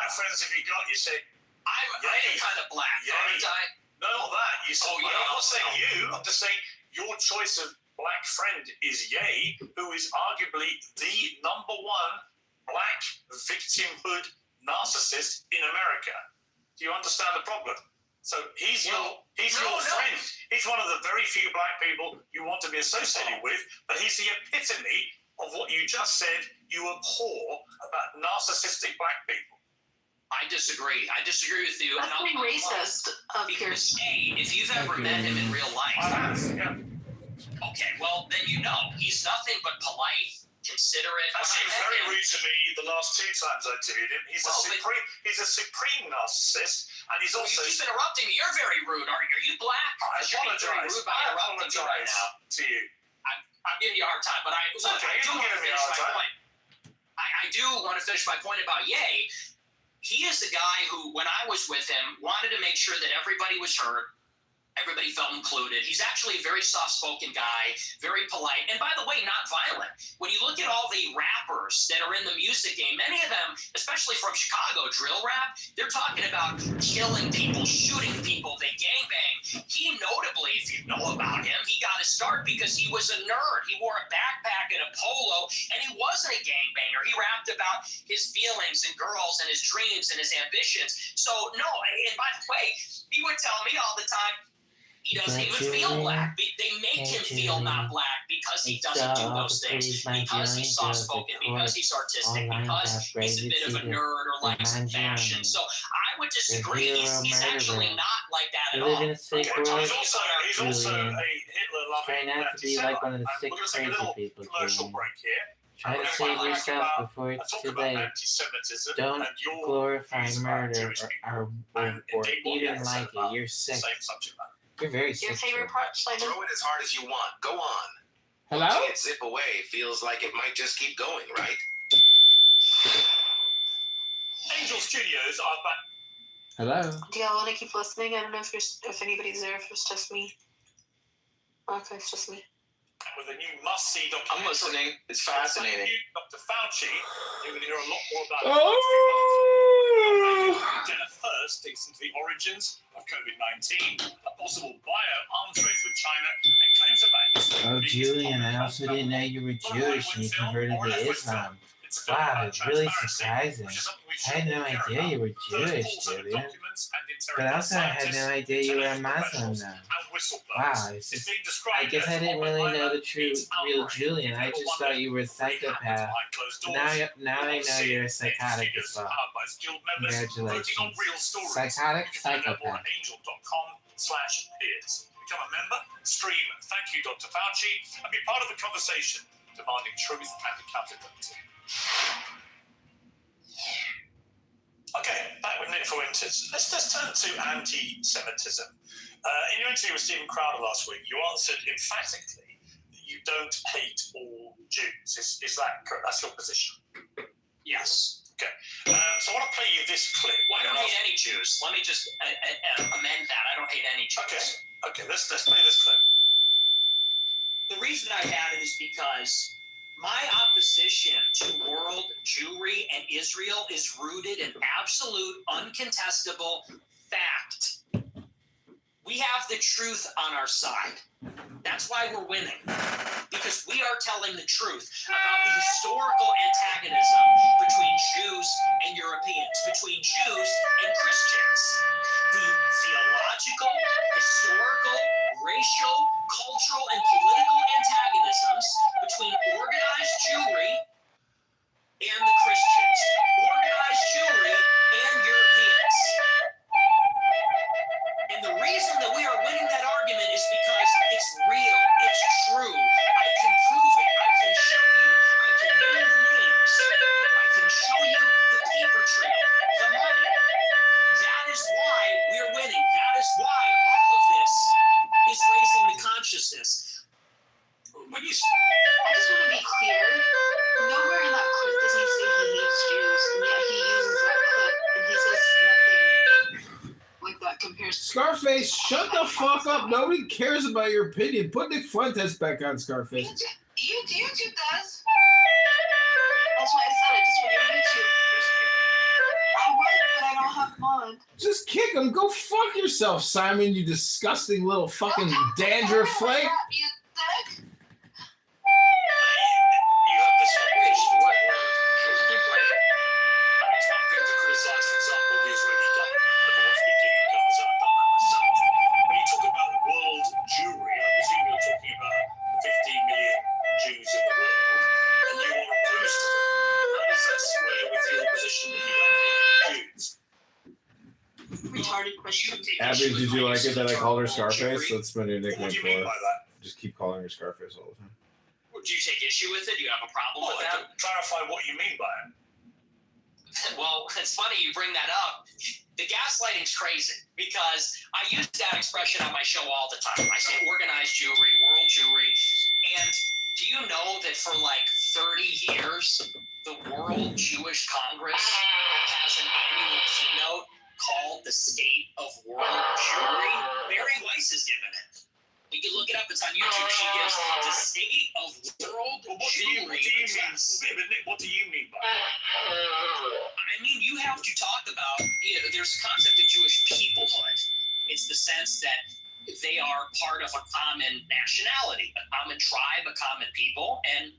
black friends have you got? You say, I am kind of black, aren't I? No, not that. You say, Oh, yeah. I'm not saying you. I'm just saying your choice of black friend is Ye, who is arguably the #1 black victimhood narcissist in America. Do you understand the problem? So he's your friend. He's one of the very few black people you want to be associated with, but he's the epitome of what you just said you abhor about narcissistic black people. I disagree. I disagree with you. That's being racist of because if you've ever met him in real life, I have, yeah. Okay, well then you know he's nothing but polite, considerate. Actually, he was very rude to me the last 2 times I interviewed him. He's a supreme narcissist, and he's also. You keep interrupting me. You're very rude. Are you black? I apologize. I apologize to you. I'm giving you a hard time, but I do want to finish my point. I do want to finish my point about Ye. He is the guy who, when I was with him, wanted to make sure that everybody was heard. Everybody felt included. He's actually a very soft-spoken guy, very polite, and by the way, not violent. When you look at all the rappers that are in the music game, many of them, especially from Chicago, drill rap, they're talking about killing people, shooting people, they gangbang. He notably, if you know about him, he got his start because he was a nerd. He wore a backpack and a polo, and he wasn't a gangbanger. He rapped about his feelings and girls and his dreams and his ambitions. So, no, and by the way, he would tell me all the time, he doesn't even feel black. They make him feel not black because he doesn't do those things. Because he's soft-spoken, because he's artistic, because he's a bit of a nerd or likes fashion. So I would disagree. He's actually not like that at all. He's also a Hitler-loving try not to be like one of the sick, crazy people. Commercial break here. Try to save yourself before it's too late. Don't glorify murder or even like it. You're sick. You're very sick. Your favorite part, Simon? Throw it as hard as you want. Go on. Hello? Watching it zip away feels like it might just keep going, right? Angel Studios are back. Hello? Do y'all want to keep listening? I don't know if anybody's there, if it's just me. Okay, it's just me. With a new must-see documentary. I'm listening. It's fascinating. Dr. Fauci, you're going to hear a lot more about Jenna first digs into the origins of COVID-19, a possible bio-arms race with China, and claims about Oh, Julian, I also didn't know you were Jewish and you converted to Islam. Wow, it's really surprising. I had no idea you were Jewish, Julian. But also I had no idea you were a Muslim, though. Wow, it's just, I guess I didn't really know the real Julian. I just thought you were a psychopath. But now I know you're a psychotic as well. Congratulations. Psychotic psychopath. Become a member, stream Thank You Dr. Fauci, and be part of the conversation demanding truth and accountability. Okay, back with Nick for Winters. Let's turn to anti-Semitism. In your interview with Stephen Crowder last week, you answered emphatically that you don't hate all Jews. Is that correct? That's your position? Yes. Okay. So I want to play you this clip. Well, I don't hate any Jews. Let me just amend that. I don't hate any Jews. Okay, let's play this clip. The reason I had it is because my opposition to world Jewry and Israel is rooted in absolute, uncontestable fact. We have the truth on our side. That's why we're winning. Because we are telling the truth about the historical antagonism between Jews and Europeans, between Jews and Christians. The theological, historical, racial, cultural, and political antagonisms between organized Jewry and the Christians, organized Jewry and Europeans. And the reason that we are winning that argument is because it's real, it's true. I can prove it, I can show you, I can name the names, I can show you the paper trail, the money. That is why we're winning. That is why all of this is raising the consciousness. When you I just want to be clear. Nowhere in that clip does he say he hates Jews, and yet he uses that clip, and he says nothing like that compares to Scarface, shut the fuck up. Nobody cares about your opinion. Put Nick Fuentes back on, Scarface. YouTube does. That's why I said it, just for your YouTube. I would don't have mine. Just kick him. Go fuck yourself, Simon, you disgusting little fucking dandruff flake. You have this obligation. It's one thing to criticize, for example, the Israeli government. Everyone's been digging Gaza. I've done that myself. When you talk about world Jewry, I presume you're talking about 15 million Jews in the world, and you are opposed to them. How does that square with your position that you don't need Jews? Retarded question. Abby, did you like it that I called her Scarface? That's my new What nickname do you for mean her. by that? Just keep calling her Scarface all the time. Do you take issue with it? Do you have a problem Well, with that? clarify what you mean by it. Well, it's funny you bring that up. The gaslighting's crazy because I use that expression on my show all the time. I say organized Jewry, world Jewry. And do you know that for like 30 years, the World Jewish Congress has an annual keynote called the State of World Jewry? Mary Weiss has given it. You can look it up. It's on YouTube. She gives the State of World Jewry address. What do you mean by that? I mean, you have to talk about, there's a concept of Jewish peoplehood. It's the sense that they are part of a common nationality, a common tribe, a common people. And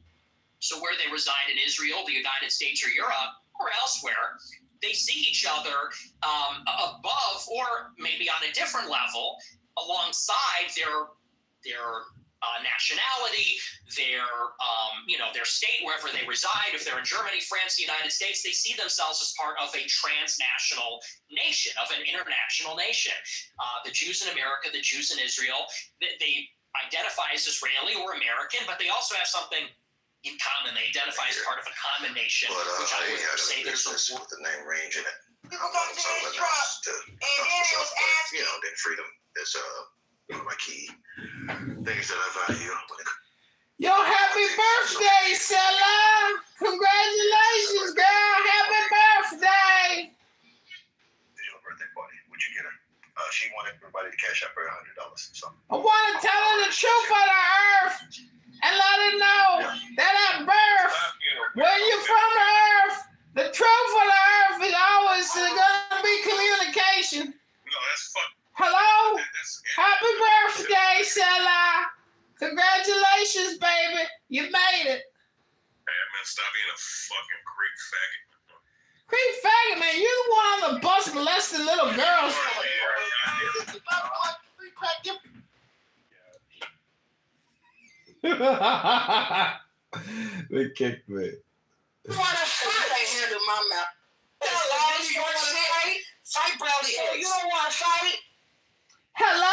so where they reside in Israel, the United States, or Europe, or elsewhere, they see each other above or maybe on a different level alongside their nationality, their state, wherever they reside. If they're in Germany, France, the United States, they see themselves as part of a transnational nation, of an international nation. The Jews in America, the Jews in Israel, they identify as Israeli or American, but they also have something in common. They identify as part of a common nation, which I would say there's a with the name range in it. People come to this truck, and then it was asking. Then freedom is one of my key things that I value. Yo, happy birthday, Stella! Congratulations, girl! Happy birthday! Did you have a birthday party? What'd you get her? She wanted everybody to cash up her $100. So. I want to tell her the truth of the earth and let her know that at birth, when you're from the earth, the truth of the earth is always going to be communication. No, that's fun. Hello? Happy birthday, Stella! Congratulations, baby! You made it. Hey, man, stop being a fucking creep faggot. Creep faggot, man! You're the one on the bus molesting little girls. They kicked me. You want to fight? I handle my mouth. You want to fight? Fight Brownie Eggs. You don't want to fight? Hello?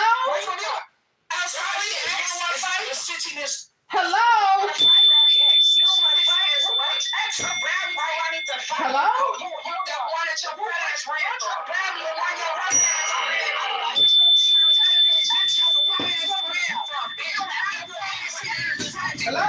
Outside the eggs. You don't want to fight? The stitchiness. Hello? You don't want to fight? Extra brownie. I wanted to fight. Hello? You wanted your brother's extra brownie. You want your brother's Hello?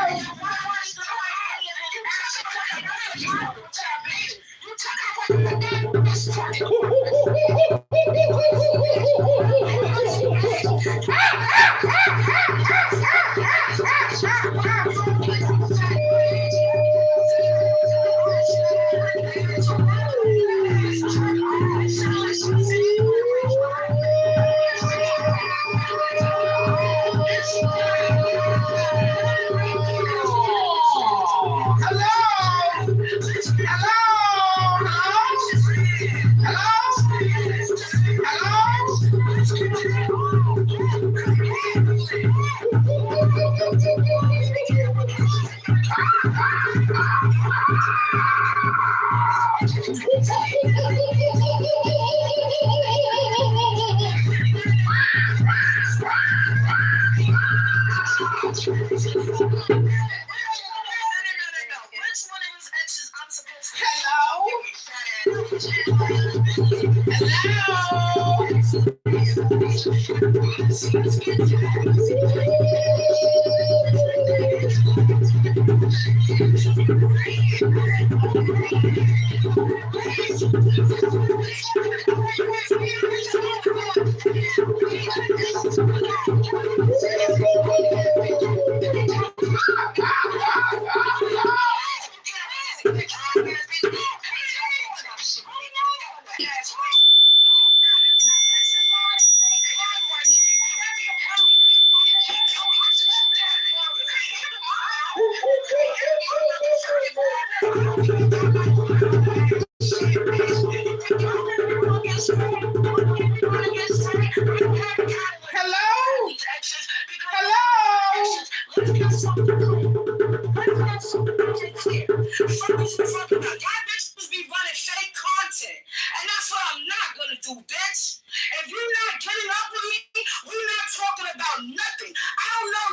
Hello? Hello? Let's get something clear. Let's get something clear. Fuck is you talking about? Y'all bitches be running fake content. And that's what I'm not gonna do, bitch. If you're not getting up with me, we're not talking about nothing. I don't know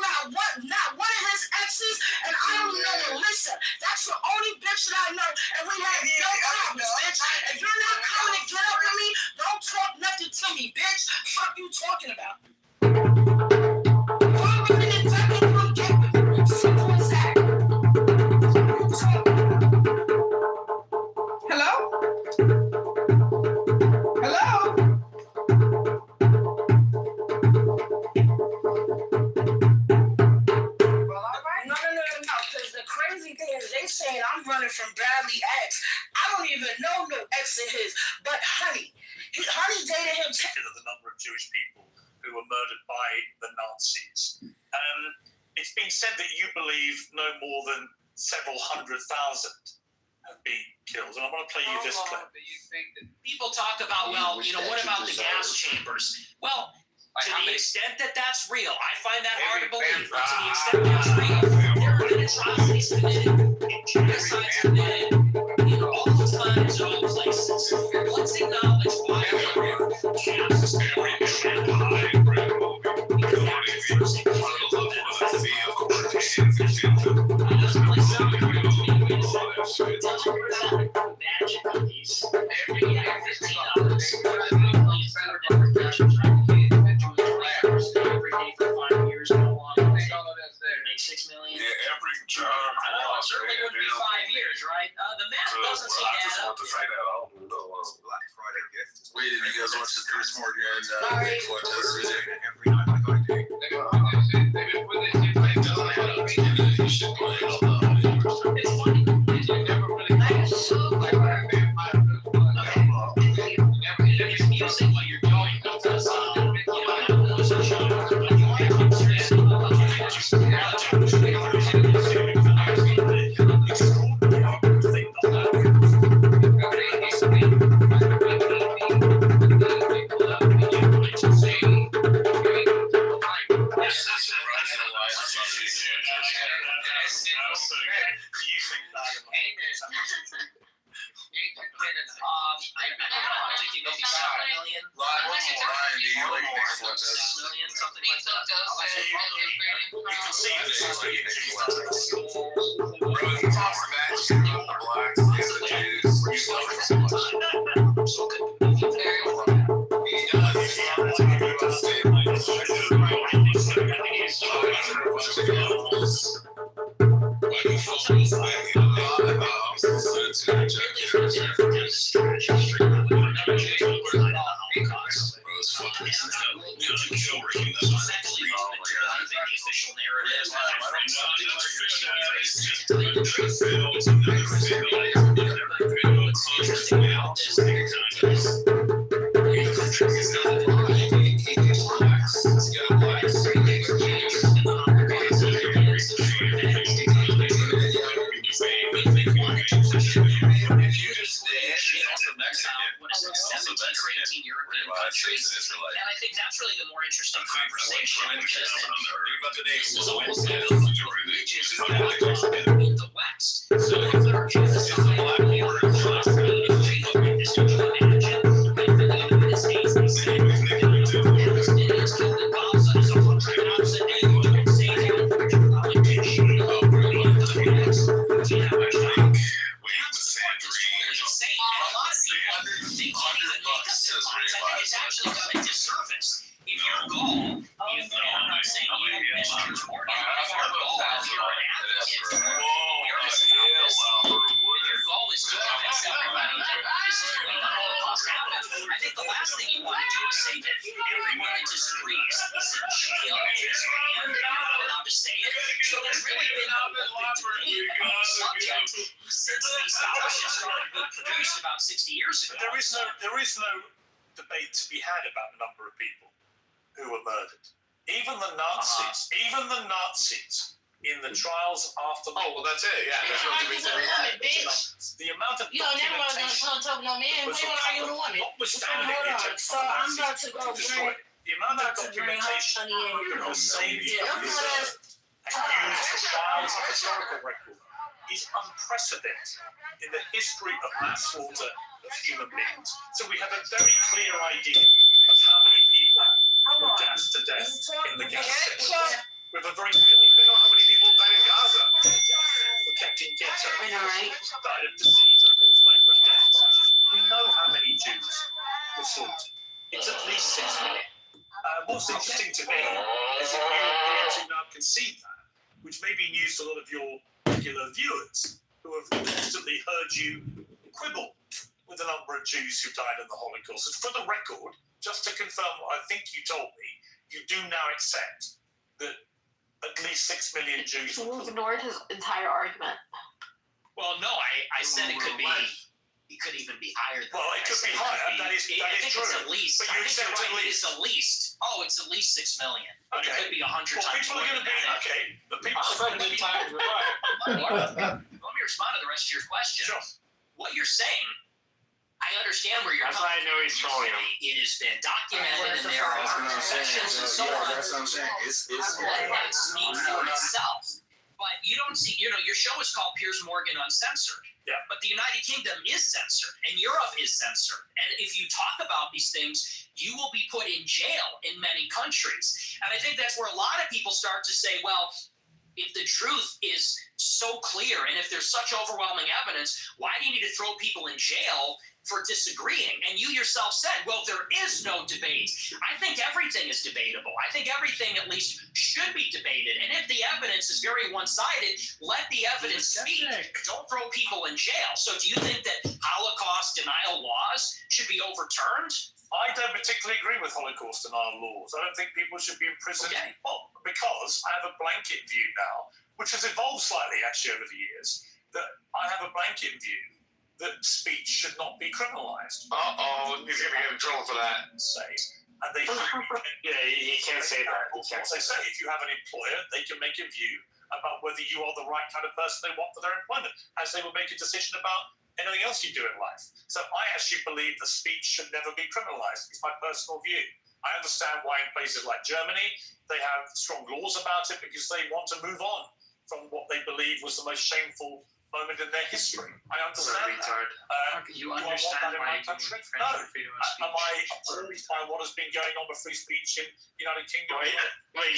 not one of his exes, and I don't know Melissa. That's the only bitch that I know, and we have no problems, bitch. If you're not coming to get up with me, don't talk nothing to me, bitch. Fuck you talking about? Hello? Hello? No. Because the crazy thing is they saying I'm running from Bradley X. I don't even know no ex of his. But Honey dated him. Particular the number of Jewish people who were murdered by the Nazis. It's been said that you believe no more than several 100,000 have been killed. And I want to play you this clip. People talk about, well, you know, what about the gas chambers? Well, to the extent that that's real, I find that hard to believe. But to the extent that's real, there have been atrocities committed, genocides committed, in all times and all places. Let's acknowledge why there are camps in Shanghai, because that's the first thing $6 million. Yeah, every job. I know, it certainly would be 5 years, right? The math doesn't seem to add up. Black Friday gift. Wait, did you guys watch the Chris Morgan Sorry. every night like I do? It's funny. I'm so clever. It's music what you're doing because, you know, I know it's a show, but you might come seriously. I'm thinking maybe 7 million. Something like that. You can see this is being used. Bro, he talks about the blacks and the Jews. So good. Countries, and I think that's really the more interesting conversation because in the West. So if there are genocide or this would you imagine if in the United States they said Palestinians killed in Gaza is 100,000 and you don't say that you're politician in the West. You know, that's the part that's totally insane. And a lot of people they can't even make up their minds. I think it's actually done a disservice. If your goal is, I'm not saying you miss George Morgan, but if your goal is you're an advocate for awareness about this, if your goal is to convince everybody that this is the way the Holocaust happened, I think the last thing you want to do is say that everyone that disagrees is in jail and is banned and you're not allowed to say it. So there's really been no open debate about the subject since these scholarships started being produced about 60 years ago. But there is no debate to be had about the number of people who were murdered. Even the Nazis in the trials after. Oh, well, that's it. Yeah, there's no Argue debate with a there. woman, bitch. The amount of You don't never want to documentation talk no man. was We don't argue with a woman. notwithstanding Hold the on. attempt So of the I'm Nazis about to go to destroy bring. it. The amount of about to bring documentation Honey in. that was saved Yeah, and I'm gonna- preserved and used for trials of historical record is unprecedented in the history of mass slaughter of human beings. So we have a very clear idea of how many people were gassed to death in the gas station. We have a very clear We know how many people died in Gaza. were kept in ghettos, I know, right? died of disease, of forced labor, of death marches. We know how many Jews were slaughtered. It's at least 6 million. What's interesting to me is that Europeans who now concede that, which may be news to a lot of your regular viewers who have constantly heard you quibble with the number of Jews who died in the Holocaust. And for the record, just to confirm what I think you told me, you do now accept that at least 6 million Jews were He ignored his entire argument. Well, no, I said it could be. It could even be higher than Well, that. it could I said be higher. could That is I think true. it's at least. But you I think accept you're at right. least. It's at least. Oh, it's at least 6 million. But Okay. it could be 100 Well, times people more are going than to be, that. okay, the people are going to be Let me respond to the rest of your question. Sure. What you're saying, I understand where you're That's coming why I know he's trolling him. It has been documented, and there are confessions and so on. That's what I'm saying. It's Let it speak for itself. But you don't see, your show is called Piers Morgan Uncensored. Yeah. But the United Kingdom is censored, and Europe is censored. And if you talk about these things, you will be put in jail in many countries. And I think that's where a lot of people start to say, well, if the truth is so clear and if there's such overwhelming evidence, why do you need to throw people in jail for disagreeing? And you yourself said, well, there is no debate. I think everything is debatable. I think everything at least should be debated. And if the evidence is very one-sided, let the evidence speak. Don't throw people in jail. So do you think that Holocaust denial laws should be overturned? I don't particularly agree with Holocaust denial laws. I don't think people should be imprisoned. Okay. Well, because I have a blanket view now, which has evolved slightly actually over the years, that I have a blanket view that speech should not be criminalized. He's going to get in trouble for that. Say, and they should be. Yeah, he can't say that. He can't What they say, if you have an employer, they can make a view about whether you are the right kind of person they want for their employment, as they will make a decision about anything else you do in life. So I actually believe the speech should never be criminalized. It's my personal view. I understand why in places like Germany, they have strong laws about it because they want to move on from what they believe was the most shameful moment in their history. I understand that. You do I want understand that in why my you country? freedom No. of freedom of Am I appalled by what has been going on with free speech in the United Kingdom? Wait,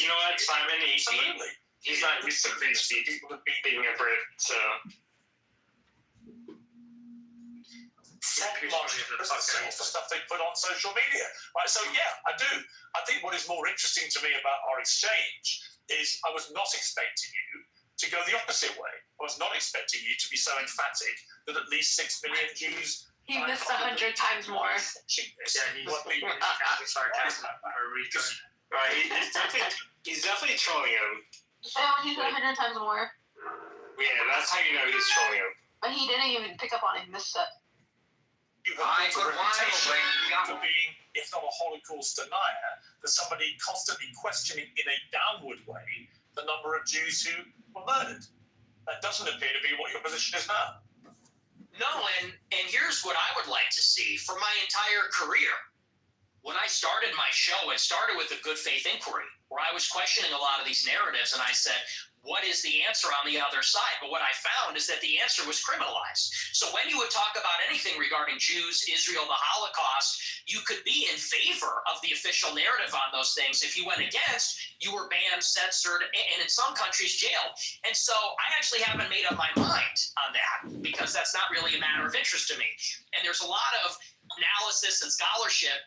you know what, Simon? Absolutely. He's not used to free speech People have been being a Brit, so. for stuff they put on social media. Right, so yeah, I do. I think what is more interesting to me about our exchange is I was not expecting you to go the opposite way. I was not expecting you to be so emphatic that at least 6 million Jews. He missed 100 times more. Watching this. Yeah, he's What we- sarcasm or retard. Right, he's definitely trolling him. Oh, he did 100 times more. Yeah, that's how you know he's trolling him. But he didn't even pick up on it. He missed it. You have built a reputation for being, if not a Holocaust denier, that somebody constantly questioning in a downward way the number of Jews who were murdered. That doesn't appear to be what your position is now. No, and here's what I would like to see for my entire career. When I started my show, it started with a good faith inquiry where I was questioning a lot of these narratives and I said, what is the answer on the other side? But what I found is that the answer was criminalized. So when you would talk about anything regarding Jews, Israel, the Holocaust, you could be in favor of the official narrative on those things. If you went against, you were banned, censored, and in some countries jailed. And so I actually haven't made up my mind on that because that's not really a matter of interest to me. And there's a lot of analysis and scholarship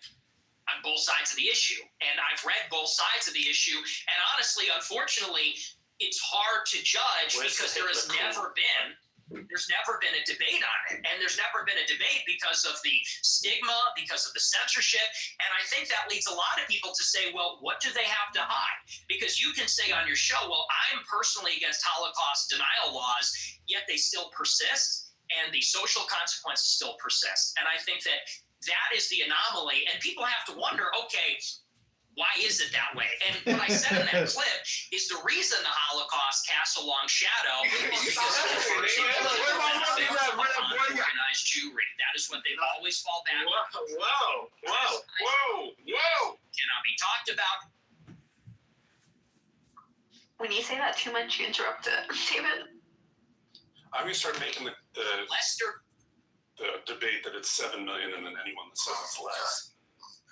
on both sides of the issue. And I've read both sides of the issue. And honestly, unfortunately, it's hard to judge because there's never been a debate on it. And there's never been a debate because of the stigma, because of the censorship. And I think that leads a lot of people to say, well, what do they have to hide? Because you can say on your show, well, I'm personally against Holocaust denial laws, yet they still persist and the social consequences still persist. And I think that is the anomaly. And people have to wonder, okay, Why is it that way? And what I said in that clip is the reason the Holocaust casts a long shadow is because of the first organized Jewry. That is what they always fall back on. Whoa. Cannot be talked about. When you say that too much, you interrupt it, David. I'm going to start making the Lester. debate that it's 7 million, and then anyone that says it's less,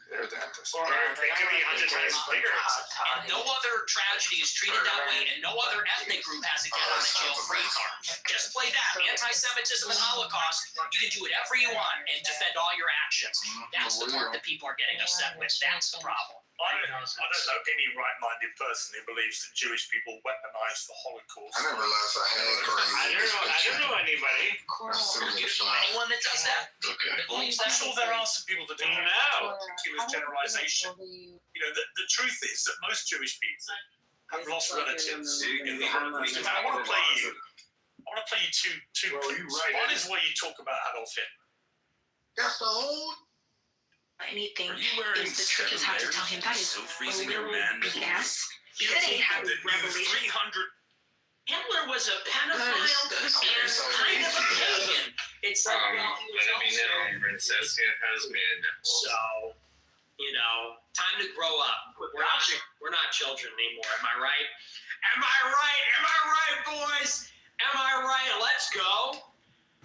they're the dentist. Or they could be 100 times bigger. And no other tragedy is treated that way, and no other ethnic group has a get out of jail free card. Just play that. Anti-Semitism and Holocaust, you can do whatever you want and defend all your actions. That's the part that people are getting upset with. That's the problem. I don't know any right-minded person who believes that Jewish people weaponized the Holocaust. I never realized I had crazy. I don't know anybody. Anyone that does that? I'm sure there are some people that do. No. Ridiculous generalization. You know, the truth is that most Jewish people have lost relatives in the Holocaust. I want to play you two clips. One is where you talk about Adolf Hitler. That's the whole. Anything is the churches have to tell him that is total BS. Because they have revelation. Hitler was a pedophile and kind of a pagan. It's like Princess has been. So, you know, time to grow up. We're not children anymore. Am I right? Am I right, boys? Am I right? Let's go.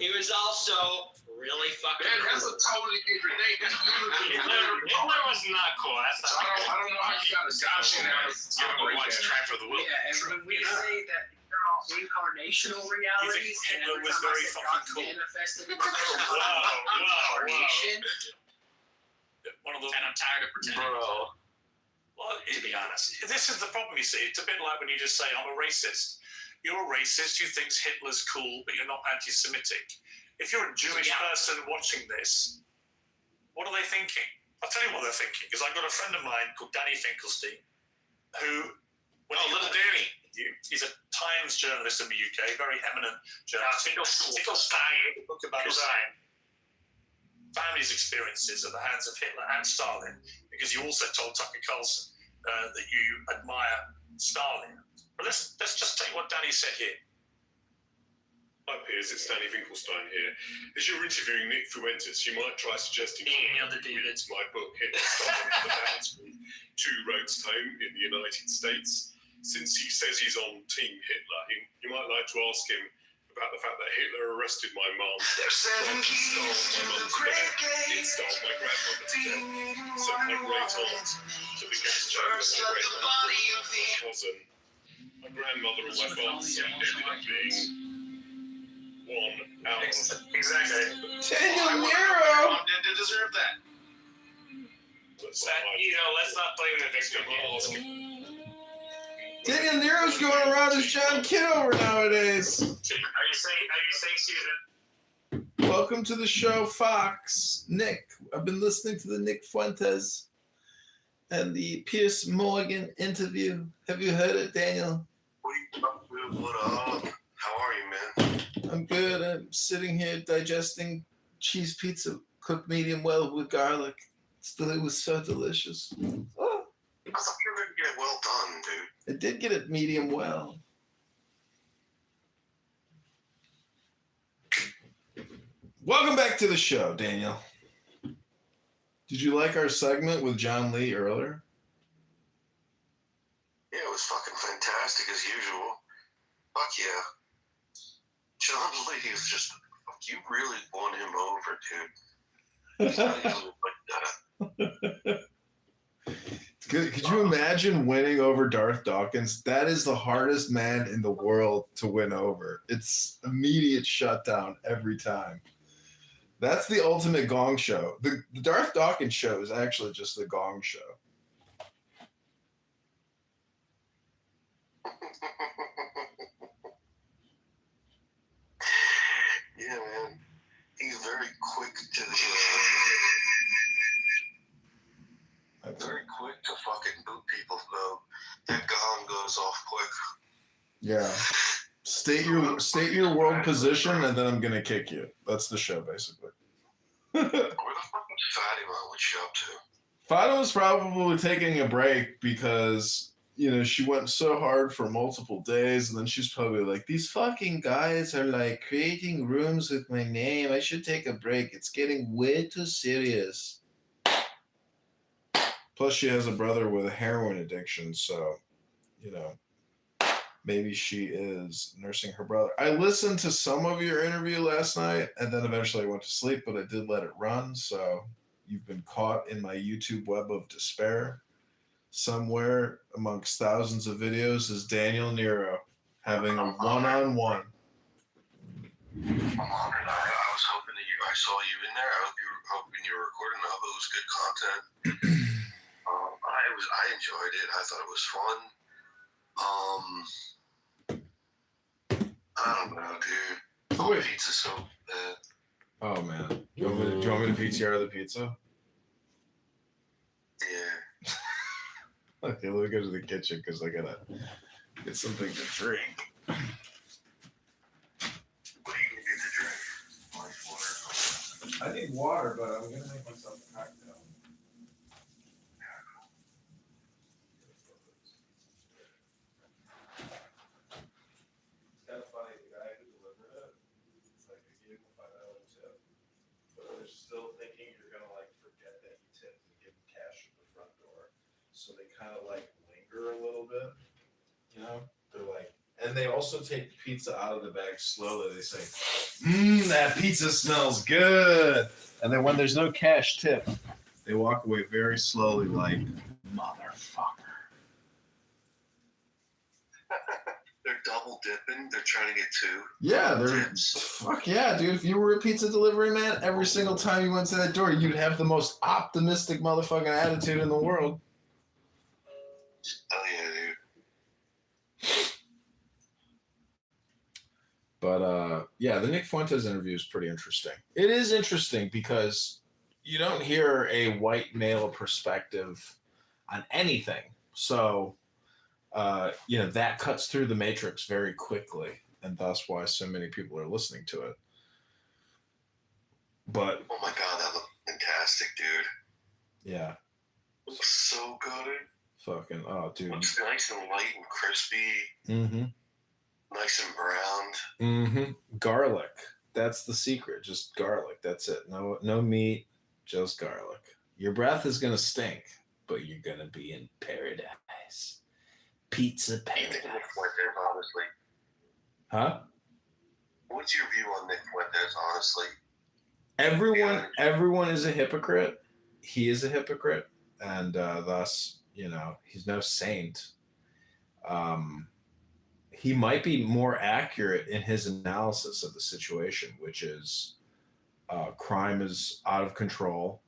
He was also really fucking That's a totally different thing. Hitler was not cool. I don't know how you got a gotcha now. Track for the will. Yeah, and when we say that there are reincarnational realities, and Hitler every was time I very said fucking God cool. manifested in Wow. One of those. And I'm tired of pretending. Bro. Well, to be honest, this is the problem, you see. It's a bit like when you just say, I'm a racist. You're a racist who thinks Hitler's cool, but you're not anti-Semitic. If you're a Jewish person watching this, what are they thinking? I'll tell you what they're thinking, because I've got a friend of mine called Danny Finkelstein, who... little Danny. He's a Times journalist in the UK, very eminent journalist. Finkelstein, a book about his family's experiences at the hands of Hitler and Stalin, because you also told Tucker Carlson that you admire Stalin. But let's just take what Danny said here. Hi Piers, it's Danny Finkelstein here. As you're interviewing Nick Fuentes, you might try suggesting reads my book, Hitler, Stalin, and the Balance Group, 2 Roads to Home in the United States. Since he says he's on Team Hitler, you might like to ask him about the fact that Hitler arrested my mum. There's 7 keys to the great game. It starved my grandmother to death. Sent my great aunt to the gas chamber. First let the body of the cousin. My grandmother and my father ended up being one out of... Exactly. Daniel Nero. Did deserve that. Let's not blame the victim. Daniel Nero's going around as John Kitover nowadays. Are you saying, Susan? Welcome to the show, Fox. Nick. I've been listening to the Nick Fuentes and the Piers Morgan interview. Have you heard it, Daniel? What up? How are you, man? I'm good. I'm sitting here digesting cheese pizza cooked medium well with garlic. It was so delicious. Oh, I thought you were going to get it well done, dude. I did get it medium well. Welcome back to the show, Daniel. Did you like our segment with John Lee earlier? Yeah, it was fucking fantastic as usual. Fuck yeah. John Lee is just, you really won him over, dude. He's not usually like that. Could you imagine winning over Darth Dawkins? That is the hardest man in the world to win over. It's immediate shutdown every time. That's the ultimate gong show. The Darth Dawkins show is actually just the gong show. Yeah, man. He's very quick to the... very quick to fucking boot people, though. That gong goes off quick. Yeah. State your world position, and then I'm gonna kick you. That's the show, basically. Where the fuck is Fatima? What's she up to? Fido was probably taking a break because, you know, she went so hard for multiple days, and then she's probably like, these fucking guys are like creating rooms with my name. I should take a break. It's getting way too serious. Plus, she has a brother with a heroin addiction, so, you know, maybe she is nursing her brother. I listened to some of your interview last night, and then eventually I went to sleep, but I did let it run, so you've been caught in my YouTube web of despair. Somewhere amongst thousands of videos is Daniel Nero having a one-on-one. I'm honored. I was hoping that I saw you in there. I hope you were hoping you were recording. I hope it was good content. I enjoyed it. I thought it was fun. I don't know, dude. Oh, pizza's so bad. Oh man, do you want me to PTR the pizza? Yeah. Okay, let me go to the kitchen because I gotta get something to drink. What are you gonna get to drink? Water. I need water, but I'm gonna make myself a cocktail. It's kind of funny, the guy who delivered it, it's like they gave him a $5 tip, but they're still thinking you're gonna like forget that you tipped and give them cash at the front door. So they kind of like linger a little bit, you know? They're like, and they also take the pizza out of the bag slowly. They say, that pizza smells good. And then when there's no cash tip, they walk away very slowly like, motherfucker. They're double dipping. They're trying to get two. Yeah, they're tips. fuck yeah, dude. If you were a pizza delivery man, every single time you went to that door, you'd have the most optimistic motherfucking attitude in the world. Oh yeah, dude. But yeah, the Nick Fuentes interview is pretty interesting. It is interesting because you don't hear a white male perspective on anything. So, you know, that cuts through the matrix very quickly, and thus why so many people are listening to it. But oh my god, that looked fantastic, dude. Yeah. It looks so good. Fucking dude. Looks nice and light and crispy. Mm-hmm. Nice and browned. Mm-hmm. Garlic. That's the secret. Just garlic. That's it. No meat, just garlic. Your breath is gonna stink, but you're gonna be in paradise. Pizza paradise. Honestly. Huh? What's your view on Nick Fuentes, honestly? Everyone is a hypocrite. He is a hypocrite, and thus, you know, he's no saint. He might be more accurate in his analysis of the situation, which is crime is out of control.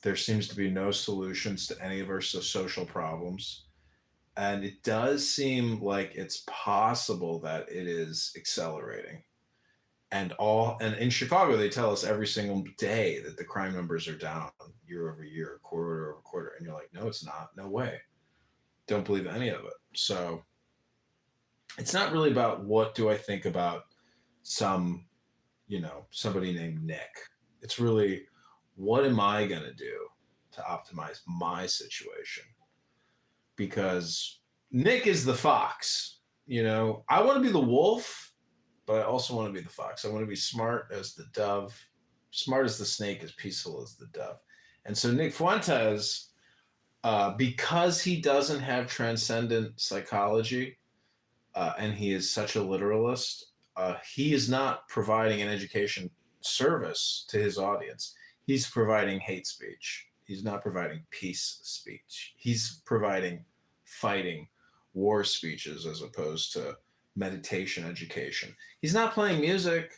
There seems to be no solutions to any of our social problems. And it does seem like it's possible that it is accelerating. And in Chicago, they tell us every single day that the crime numbers are down year over year, quarter over quarter. And you're like, no, it's not. No way. Don't believe any of it. So it's not really about what do I think about somebody named Nick. It's really, what am I going to do to optimize my situation? Because Nick is the fox, you know. I want to be the wolf, but I also want to be the fox. I want to be smart as the dove, smart as the snake, as peaceful as the dove. And so Nick Fuentes, because he doesn't have transcendent psychology, and he is such a literalist, he is not providing an education service to his audience. He's providing hate speech. He's not providing peace speech. He's providing fighting war speeches as opposed to meditation education. He's not playing music.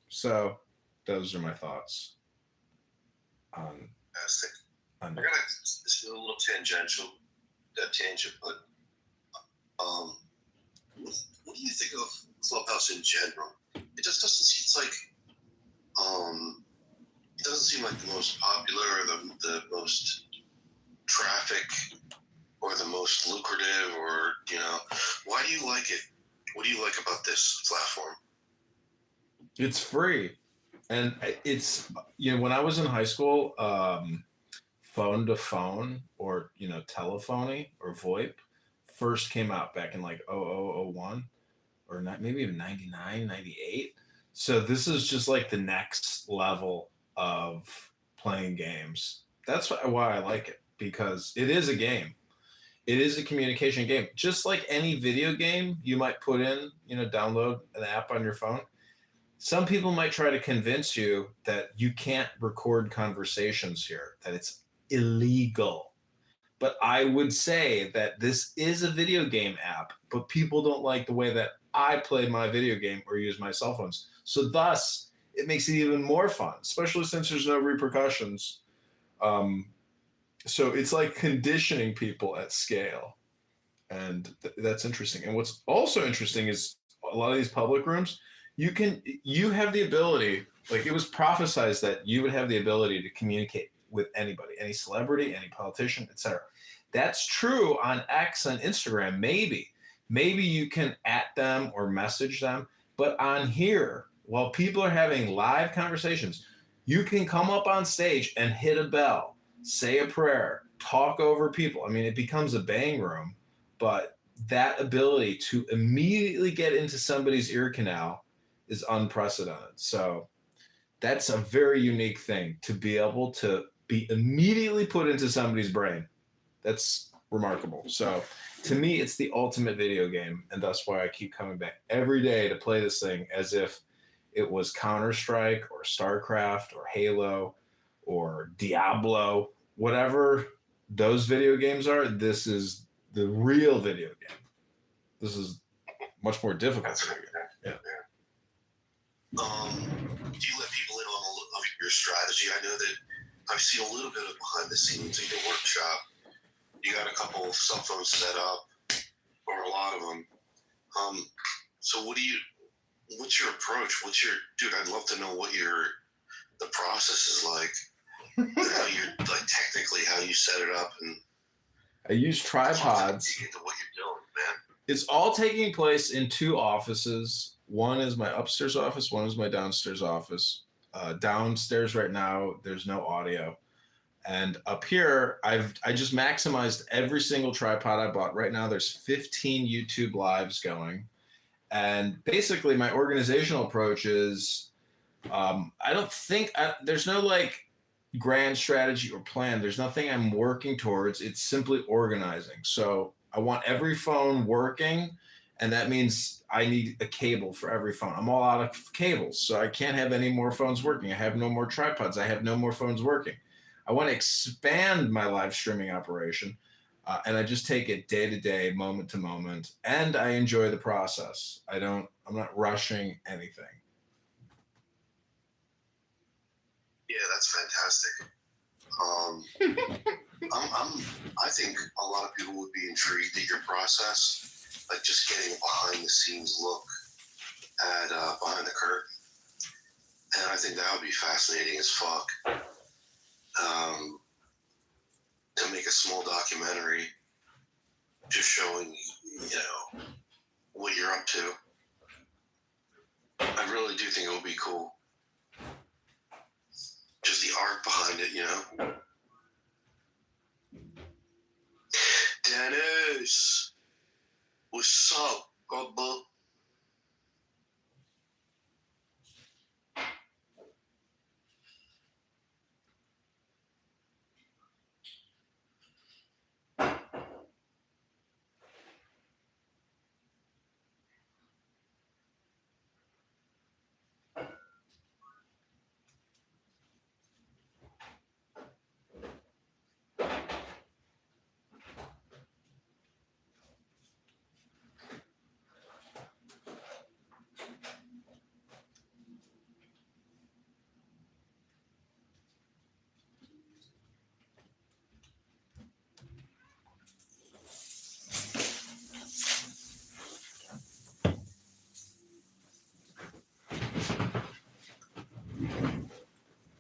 So those are my thoughts on Fantastic. I got it's a little tangent, but what do you think of Clubhouse in general? It just doesn't seem, it's like it doesn't seem like the most popular or the most traffic or the most lucrative, or, you know, why do you like it? What do you like about this platform? It's free. And it's, you know, when I was in high school, phone to phone or, telephony or VoIP first came out back in like 0001 or not, maybe even 99, 98. So this is just like the next level of playing games. That's why I like it, because it is a game. It is a communication game. Just like any video game you might put in, download an app on your phone. Some people might try to convince you that you can't record conversations here, that it's illegal. But I would say that this is a video game app, but people don't like the way that I play my video game or use my cell phones. So thus, it makes it even more fun, especially since there's no repercussions. So it's like conditioning people at scale. And that's interesting. And what's also interesting is a lot of these public rooms, you have the ability, like it was prophesized that you would have the ability to communicate with anybody, any celebrity, any politician, etc. That's true on X and Instagram. Maybe you can @ them or message them, but on here, while people are having live conversations, you can come up on stage and hit a bell, say a prayer, talk over people. I mean, it becomes a bang room, but that ability to immediately get into somebody's ear canal is unprecedented. So that's a very unique thing, to be able to be immediately put into somebody's brain. That's remarkable. So to me, it's the ultimate video game, and that's why I keep coming back every day to play this thing as if it was Counter-Strike or StarCraft or Halo or Diablo, whatever those video games are. This is the real video game. This is much more difficult. Yeah. Do you let people in on your strategy? I know that I've seen a little bit of behind the scenes of your workshop. You got a couple of cell phones set up, or a lot of them. So what's your approach? Dude, I'd love to know what the process is like. How you're, like, technically how you set it up. And I use tripods. Into what you're doing, man. It's all taking place in 2 offices. One is my upstairs office. One is my downstairs office. Downstairs right now, there's no audio. And up here, I just maximized every single tripod I bought. Right now, there's 15 YouTube lives going. And basically, my organizational approach is, I don't think, there's no like grand strategy or plan. There's nothing I'm working towards. It's simply organizing. So I want every phone working, and that means I need a cable for every phone. I'm all out of cables, so I can't have any more phones working. I have no more tripods. I have no more phones working. I want to expand my live streaming operation, and I just take it day to day, moment to moment, and I enjoy the process. I'm not rushing anything. Yeah, that's fantastic. I think a lot of people would be intrigued at your process, like just getting a behind the scenes look at behind the curtain, and I think that would be fascinating as fuck. To make a small documentary, just showing what you're up to. I really do think it would be cool. Just the art behind it, Dennis, what's up, brother?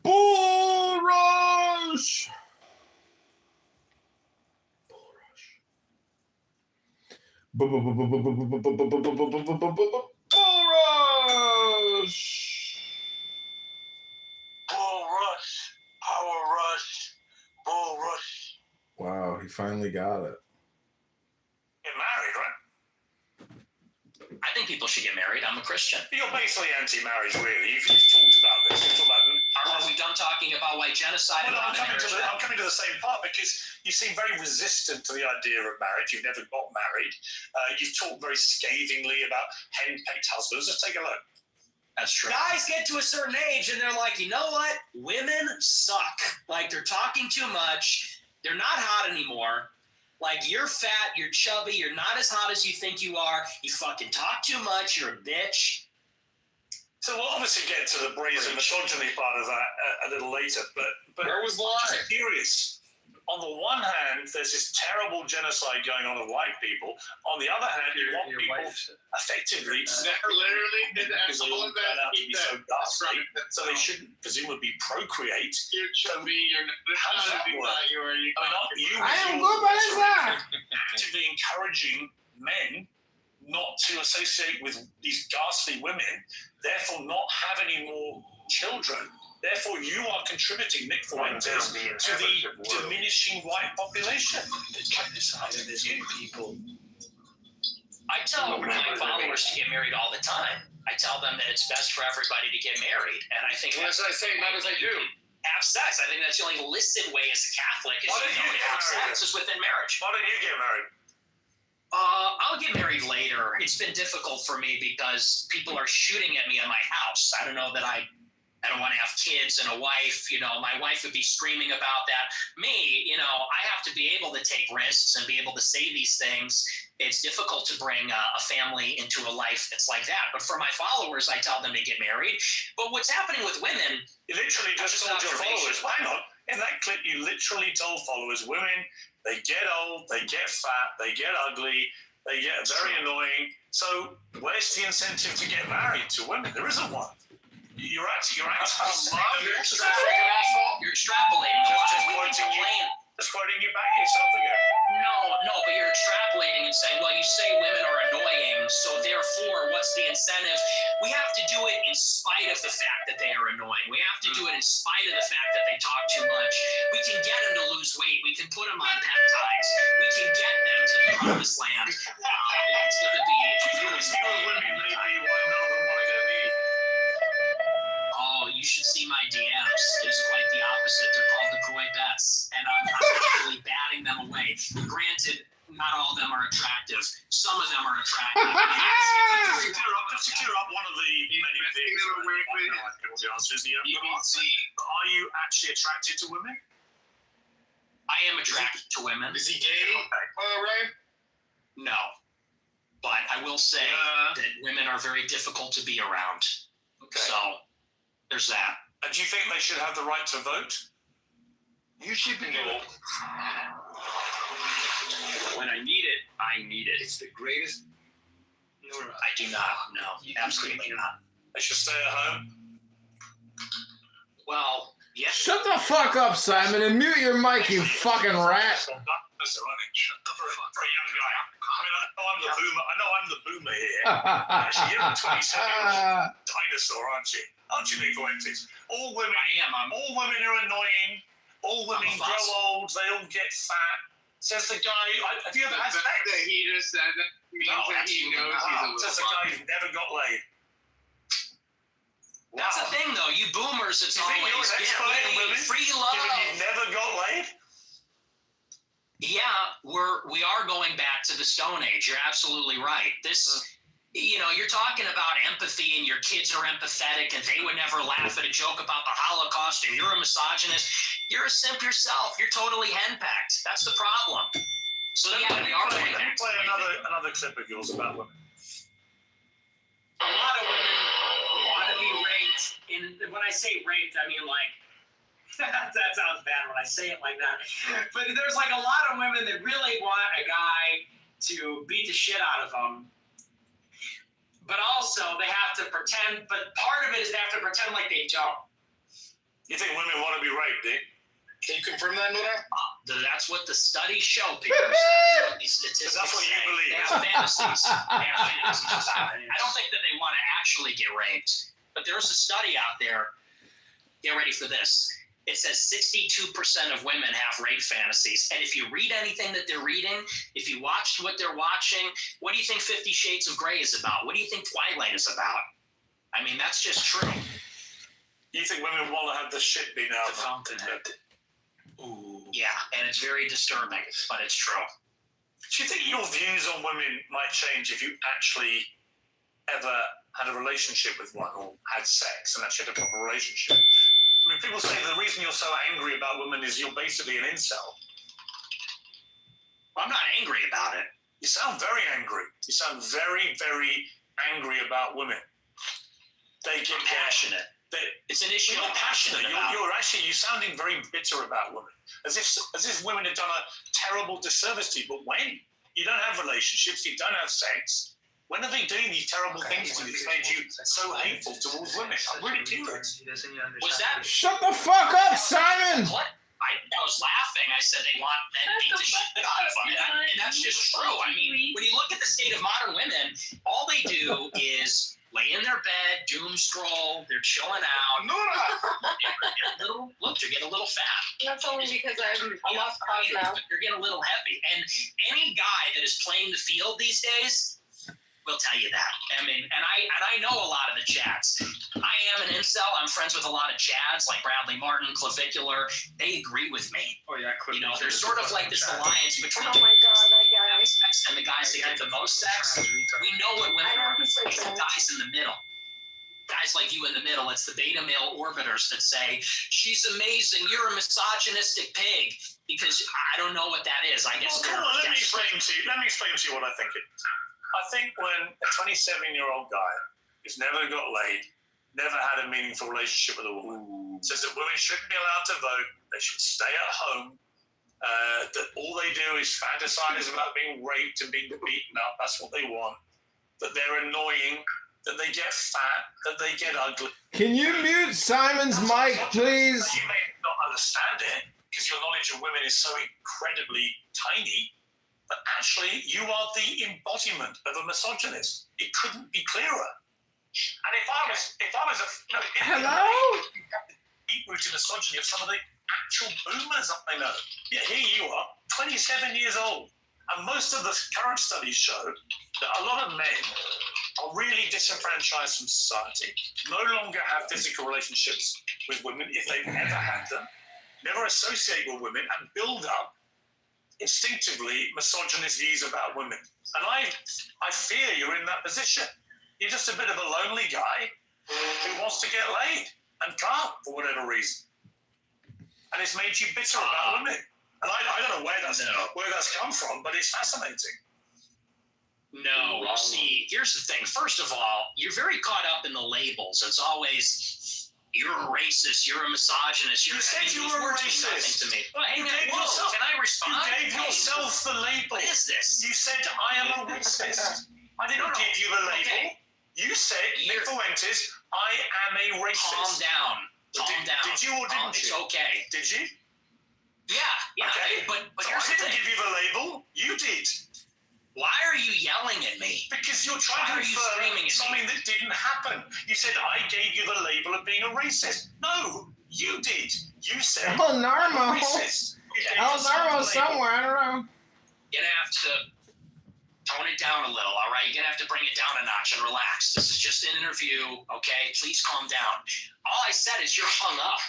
Bull Rush! Bull Rush! Bull Rush, Power Rush, Bull Rush. Wow, he finally got it. Get married, right? I think people should get married. I'm a Christian. You're basically anti-marriage, really. You've talked about this. You've talked about. Are we done talking about white genocide? Well, I'm coming to the same part because you seem very resistant to the idea of marriage. You've never got married. You've talked very scathingly about henpecked husbands. Let's take a look. That's true. Guys get to a certain age and they're like, you know what? Women suck. Like, they're talking too much. They're not hot anymore. Like, you're fat, you're chubby, you're not as hot as you think you are. You fucking talk too much. You're a bitch. So we'll obviously get to the brazen misogyny part of that a little later. But Where was I'm just curious. On the one hand, there's this terrible genocide going on of white people. On the other hand, you want people effectively to literally did that. because they all turn out to be so ghastly, so they shouldn't presumably procreate. You're chubby. How does that work? I am good by this time. Actively encouraging men not to associate with these ghastly women, therefore not have any more children. Therefore, you are contributing, Nick Fuentes, to the diminishing white population. The genocide of these young people. I tell my followers to get married all the time. I tell them that it's best for everybody to get married. And I think As I say, not as I do. have sex. I think that's the only listed way as a Catholic is Why don't you to get have married? sex is within marriage. Why don't you get married? I'll get married later. It's been difficult for me because people are shooting at me at my house. I don't know that I don't want to have kids and a wife. You know, my wife would be screaming about that. Me, you know, I have to be able to take risks and be able to say these things. It's difficult to bring a family into a life that's like that. But for my followers, I tell them to get married. But what's happening with women? You literally just told your followers, hang on, in that clip, you literally told followers, women, they get old, they get fat, they get ugly, they get very annoying. So where's the incentive to get married to women? There isn't one. You're extrapolating. You're extrapolating. Just quoting you back yourself again. No, but you're extrapolating and saying, well, you say women are annoying, so therefore, what's the incentive? We have to do it in spite of the fact that they are annoying. We have to do it in spite of the fact that they talk too much. We can get them to lose weight. We can put them on peptides. We can get them to the promised land. It's going to be... Oh, you should see my DMs. It's quite the opposite. They're called the Goy Bets, and I'm actually batting them away. Granted, not all of them are attractive. Some of them are attractive. Just to clear up one of the many things. Are you actually attracted to women? I am attracted to women. Is he gay? Ray? No. But I will say that women are very difficult to be around. Okay. So there's that. And do you think they should have the right to vote? You should be able. When I need it, I need it. It's the greatest. I do not. No, absolutely not. They should stay at home? Well, yes. Shut the fuck up, Simon, and mute your mic, you fucking rat. Shut the fuck up for a young guy. I know I'm the boomer here. Actually, you're a 27-year-old dinosaur, aren't you? Aren't you, Nick Fuentes? All women are annoying. All women grow old. They all get fat. Says the guy. Have you ever had sex? That he just said that means that he knows he's a little. Says the guy who never got laid. That's the thing, though. You boomers, it's You think you're always an expert in women? free love. Given you've never got laid? Yeah, we are going back to the Stone Age. You're absolutely right. This, you know, you're talking about empathy, and your kids are empathetic, and they would never laugh at a joke about the Holocaust, and you're a misogynist. You're a simp yourself. You're totally henpecked. That's the problem. So yeah, we are going back. Play another clip of yours about women. A lot of women want to be raped. And when I say raped, I mean like, that sounds bad when I say it like that. But there's like a lot of women that really want a guy to beat the shit out of them. But also they have to pretend, but part of it is they have to pretend like they don't. You think women want to be raped, Dick? Can you confirm that, Nora? That's what the studies show, people. That's what these statistics That's what you say. believe. They have fantasies. I don't think that they want to actually get raped. But there's a study out there. Get ready for this. it says 62% of women have rape fantasies. And if you read anything that they're reading, if you watched what they're watching, what do you think 50 Shades of Grey is about? What do you think Twilight is about? I mean, that's just true. You think women want to have the shit beat out of The them? Fountainhead. Ooh. Yeah, and it's very disturbing, but it's true. Do you think your views on women might change if you actually ever had a relationship with one or had sex and actually had a proper relationship? I mean, people say the reason you're so angry about women is you're basically an incel. I'm not angry about it. You sound very angry. You sound very, very angry about women. They get I'm passionate. It's an issue I'm passionate about. You're sounding very bitter about women, as if women have done a terrible disservice to you. But when you don't have relationships, you don't have sex, when are they doing these terrible things to you that's made you so hateful towards women? I'm really curious. Was that? Shut the fuck up, Simon! What? I was laughing. I said they want men beat the shit out of them, and that's just true. I mean, when you look at the state of modern women, all they do is lay in their bed, doom scroll. They're chilling out. They're getting a little fat. That's only because I'm lost cause now. They're getting a little heavy. And any guy that is playing the field these days will tell you that. I mean, and I know a lot of the Chads. I am an incel. I'm friends with a lot of Chads like Bradley Martin, Clavicular. They agree with me. Oh yeah, you know, there's sort of like this alliance between Oh my god, that guy. sex and the guys that get the most sex. We know what women I know are. he's like It's the that. guys in the middle. Guys like you in the middle. It's the beta male orbiters that say, she's amazing, you're a misogynistic pig. Because I don't know what that is. I guess Well, come on, let me explain to you what I think it is. I think when a 27-year-old guy who's never got laid, never had a meaningful relationship with a woman, says that women shouldn't be allowed to vote, they should stay at home, that all they do is fantasize about being raped and being beaten up, that's what they want, that they're annoying, that they get fat, that they get ugly. Can you mute Simon's mic, please? You may not understand it because your knowledge of women is so incredibly tiny, but actually you are the embodiment of a misogynist. It couldn't be clearer. And if I was Hello? deep-rooted misogyny of some of the actual boomers that I know. Yeah, here you are, 27 years old. And most of the current studies show that a lot of men are really disenfranchised from society, no longer have physical relationships with women if they've ever had them, never associate with women, and build up instinctively misogynist views about women. And I fear you're in that position. You're just a bit of a lonely guy who wants to get laid and can't for whatever reason. And it's made you bitter about women. And I don't know where that's come from, but it's fascinating. No, see, here's the thing. First of all, you're very caught up in the labels. It's always, you're a racist, you're a misogynist. You said you were a racist. To me. Well, hey, man, yourself, can I respond? You gave yourself the label. What is this? You said, I am a racist. I didn't give you the label. Okay. You said, Nick Fuentes, I am a racist. Calm down. Calm down. Did you or didn't you? It's okay. Did you? Yeah. Okay. But So here's I the didn't thing. give you the label. You did. Why are you yelling at me? Because you're trying Why to are you infer screaming at me? something that didn't happen. You said, I gave you the label of being a racist. No, you did. You said, El I'm Narmo. a racist. You gave El yourself Narmo the label. somewhere, I don't know. You're gonna have to tone it down a little, all right? You're gonna have to bring it down a notch and relax. This is just an interview, okay? Please calm down. All I said is you're hung up.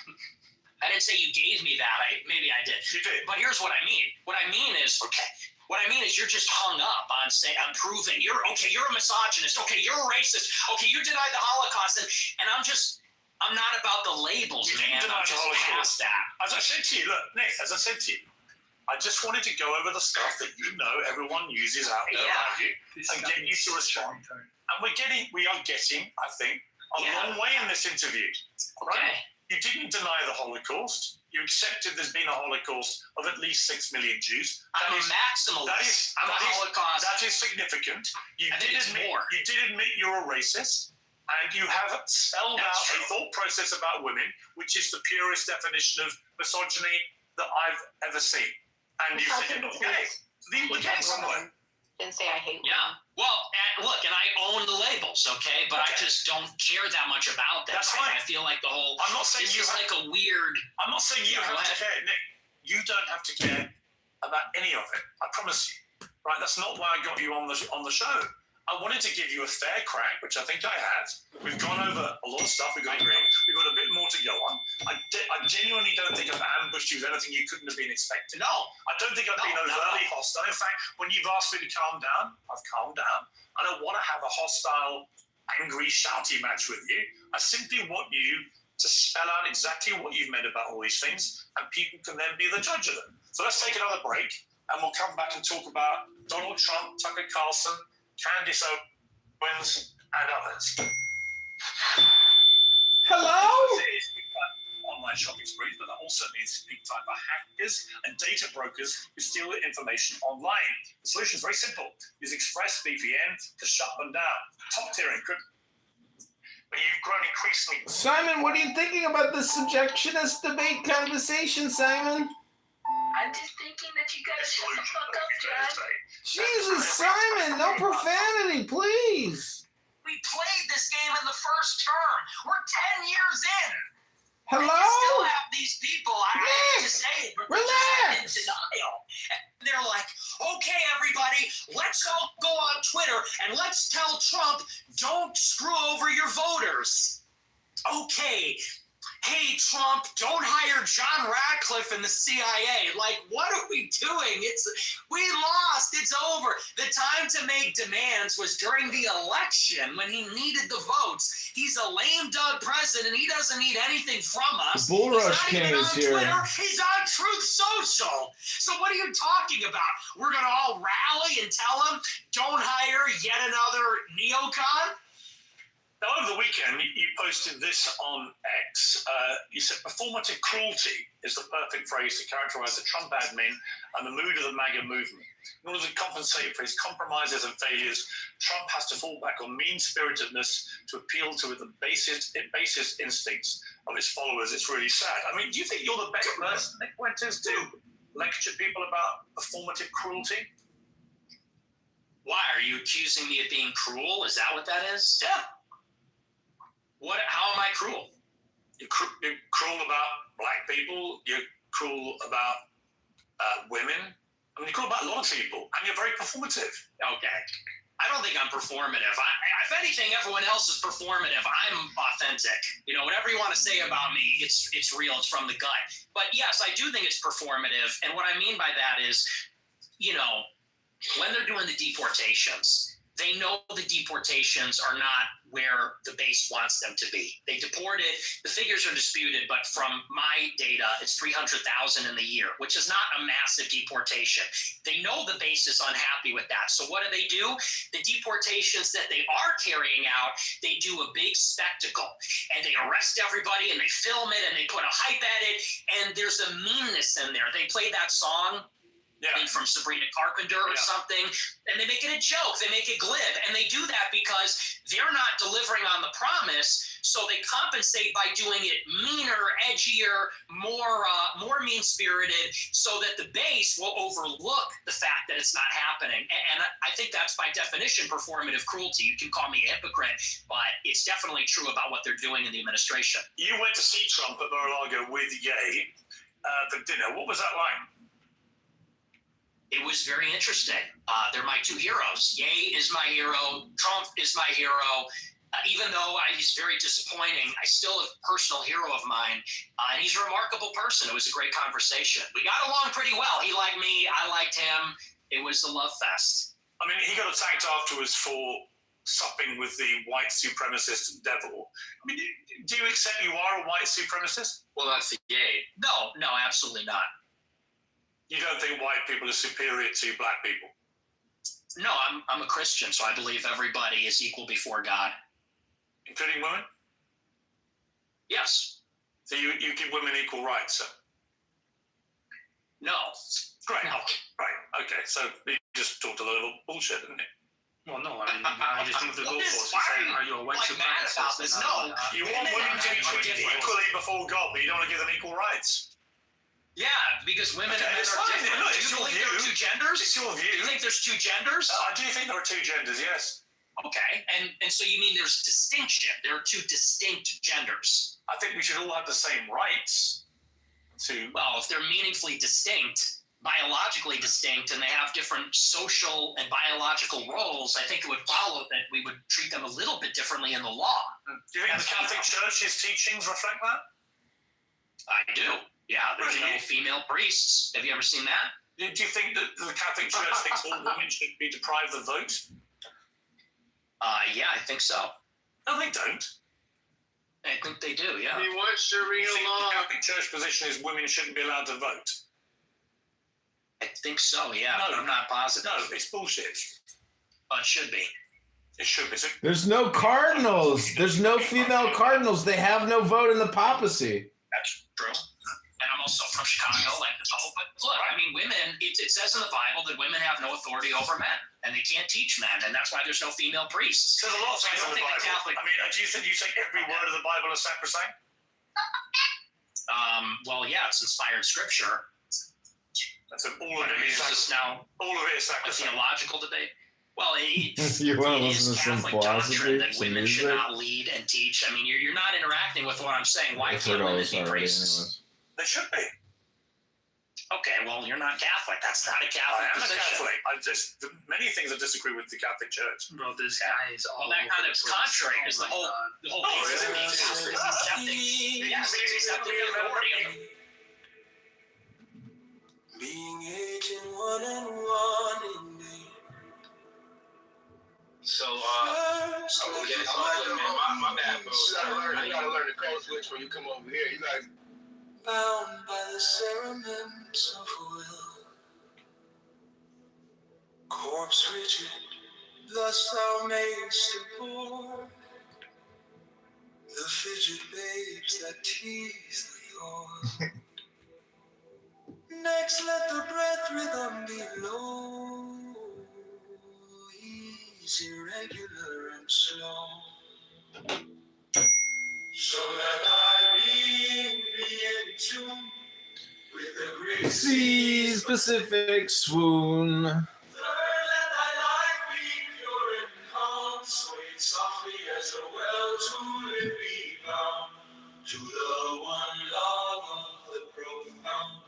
I didn't say you gave me that. Maybe I did. You did. But here's what I mean. What I mean is you're just hung up on proving you're a misogynist. Okay, you're a racist. Okay, you denied the Holocaust, and I'm not about the labels, You man. didn't deny I'm the just Holocaust. past that. As I said to you, look, Nick, as I said to you, I just wanted to go over the stuff that you know everyone uses out there about you and get you to respond. And we are getting, I think, a long way in this interview. Right? Okay. You didn't deny the Holocaust. You accepted there's been a Holocaust of at least 6 million Jews. I'm a maximalist. I'm a Holocaust. That is significant. You I think it's more. You did admit you're a racist, and you have spelled That's out true. a thought process about women, which is the purest definition of misogyny that I've ever seen. And you said, okay, we're getting somewhere. than say I hate Yeah. women. Well, look, and I own the labels, okay? But I just don't care that much about them. That's fine. I feel like the whole. I'm not saying this you is have, like a weird. I'm not saying you Yeah, have go to ahead. care, Nick. You don't have to care about any of it. I promise you. Right? That's not why I got you on the show. I wanted to give you a fair crack, which I think I have. We've gone over a lot of stuff. We've got a bit more to go on. I genuinely don't think I've ambushed you with anything you couldn't have been expecting. No. I don't think I've been overtly hostile. In fact, when you've asked me to calm down, I've calmed down. I don't want to have a hostile, angry, shouty match with you. I simply want you to spell out exactly what you've meant about all these things, and people can then be the judge of them. So let's take another break, and we'll come back and talk about Donald Trump, Tucker Carlson, Candace Owens, and others. Hello? It is big time online shopping sprees, but that also means it's big time for hackers and data brokers who steal information online. The solution is very simple. Use ExpressVPN to shut them down. Top tier encryption. But you've grown increasingly. Simon, what are you thinking about this subjectionist debate conversation, Simon? I'm just thinking that you gotta shut the fuck up, John. Jesus, Simon, no profanity, please. We played this game in the first term. We're 10 years in. Hello? And you still have these people, I hate to Nick, say it, but relax. they're just in denial. And they're like, okay, everybody, let's all go on Twitter and let's tell Trump, don't screw over your voters. Okay. Hey, Trump, don't hire John Ratcliffe in the CIA. Like, what are we doing? We lost. It's over. The time to make demands was during the election when he needed the votes. He's a lame duck president. He doesn't need anything from us. The Bull Rush He's not King even is on here. Twitter. He's on Truth Social. So what are you talking about? We're going to all rally and tell him, don't hire yet another neocon? Now, over the weekend, you posted this on X. You said performative cruelty is the perfect phrase to characterize the Trump admin and the mood of the MAGA movement. In order to compensate for his compromises and failures, Trump has to fall back on mean-spiritedness to appeal to the basest instincts of his followers. It's really sad. I mean, do you think you're the best person, Nick Fuentes, to lecture people about performative cruelty? Why? Are you accusing me of being cruel? Is that what that is? Yeah. How am I cruel? You're cruel about black people. You're cruel about women. I mean, you're cruel about a lot of people, and you're very performative. Okay. I don't think I'm performative. If anything, everyone else is performative. I'm authentic. You know, whatever you want to say about me, it's real. It's from the gut. But yes, I do think it's performative. And what I mean by that is, you know, when they're doing the deportations, they know the deportations are not where the base wants them to be. They deported, the figures are disputed, but from my data, it's 300,000 in the year, which is not a massive deportation. They know the base is unhappy with that. So what do? The deportations that they are carrying out, they do a big spectacle and they arrest everybody and they film it and they put a hype at it. And there's a meanness in there. They play that song. I think from Sabrina Carpenter or something, and they make it a joke, they make it glib, and they do that because they're not delivering on the promise, so they compensate by doing it meaner, edgier, more mean-spirited, so that the base will overlook the fact that it's not happening. And I think that's by definition performative cruelty. You can call me a hypocrite, but it's definitely true about what they're doing in the administration. You went to see Trump at Mar-a-Lago with Ye for dinner. What was that like? It was very interesting. They're my two heroes. Ye is my hero. Trump is my hero. Even though he's very disappointing, I still a personal hero of mine. And he's a remarkable person. It was a great conversation. We got along pretty well. He liked me. I liked him. It was a love fest. I mean, he got attacked afterwards for supping with the white supremacist devil. I mean, do you accept you are a white supremacist? Well, that's Ye. No, absolutely not. You don't think white people are superior to black people? No, I'm a Christian, so I believe everybody is equal before God. Including women? Yes. So you give women equal rights, sir? No. Great. No. Right. Okay. So you just talked a lot of bullshit, didn't you? Well, no, I mean, I just moved the goalposts. Are you a white supremacist? No. You want women to be treated equally before God, but you don't want to give them equal rights. Yeah, because women and men it's are fine. different. Look, Do it's you your believe there are view. two genders? It's your Do view. you think there's two genders? I do think there are two genders, yes. Okay, and so you mean there's distinction? There are two distinct genders. I think we should all have the same rights to. Well, if they're meaningfully distinct, biologically distinct, and they have different social and biological roles, I think it would follow that we would treat them a little bit differently in the law. Do you think the Catholic Church's teachings reflect that? I do. Yeah, there's no female priests. Have you ever seen that? Do you think that the Catholic Church thinks all women should be deprived of the vote? Yeah, I think so. No, they don't. I think they do, yeah. He wants Sharia You think law. the Catholic Church position is women shouldn't be allowed to vote? I think so, yeah, No. but I'm not positive. No, it's bullshit. But it should be. It should be. So, There's no cardinals. There's no female cardinals. They have no vote in the papacy. That's true. And I'm also from Chicago, like the Pope. But look, I mean, women, it says in the Bible that women have no authority over men, and they can't teach men, and that's why there's no female priests. there's a lot of So I things don't in the think Bible. the Catholic. I mean, do you think every word of the Bible is sacrosanct? Well, yeah, it's inspired scripture. That's all of it is. Is this now All of it is a sacrosanct. theological debate? Well, You it want to is listen to some Catholic doctrine philosophy, that some women should music? not lead and teach. I mean, you're not interacting with what I'm saying. Why I've can't heard all women this be already, priests? They should be. Okay, well, you're not Catholic. That's not a I Catholic am a position. Catholic. Many things I disagree with the Catholic Church. Bro, this guy is all. Well, that kind of is contrary because the whole Oh, piece really? is accepting. Yeah, it's accepting the authority of the Being agent one and one in me. So, First, my bad, bro. You gotta learn the code switch when you come over here. You gotta. bound by the cerements of will. Corpse rigid, thus thou mayst abhor the fidget babes that tease the thorn. Next, let the breath rhythm be low, easy, regular, and slow. So that I be in tune with the great Sea Pacific swoon. Third, let thy life be pure and calm, swayed softly as a well to live be bound to the one love of the profound.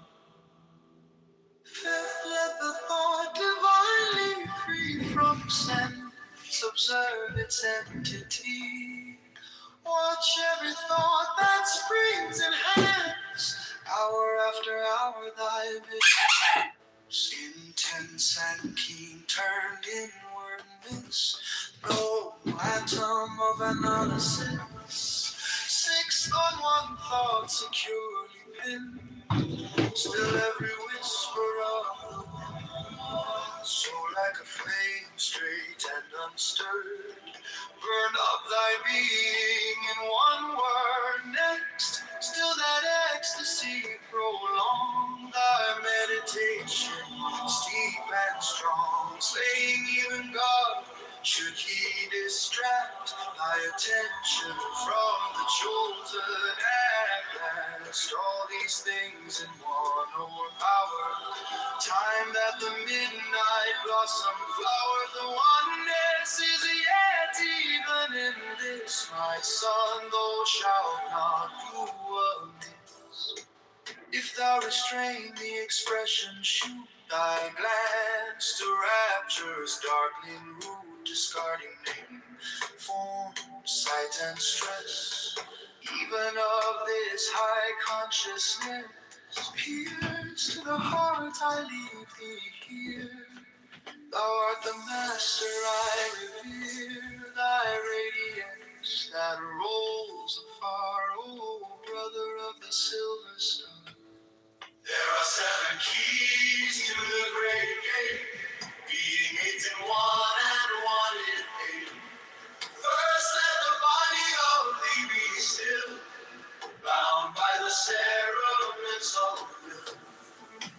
Fifth, let the thought divinely free from sense observe its entity. Watch every thought that springs and hands, hour after hour thy vision, intense and keen, turned inwardness, no atom of analysis. Sixth, on one thought securely pinned, still every whisper of the wind, so like a flame straight and unstirred, burn up thy being in one word. Next, still that ecstasy prolong thy meditation, steep and strong, slaying even God, should he distract thy attention from the chosen at last. All these things in one overpower, time that the midnight blossom flower, the oneness is yet even in this, my son, thou shalt not do amiss. If thou restrain the expression, shoot thy glance to rapture's darkling root, discarding name, form, sight, and stress. Even of this high consciousness, pierce to the heart, I leave thee here. Thou art the master I revere, thy radiance that rolls afar, oh brother of the silver star. There are 7 keys to the great gate, being 8 in one and 1 in 8. First, let the body of thee be still, bound by the cerements of will.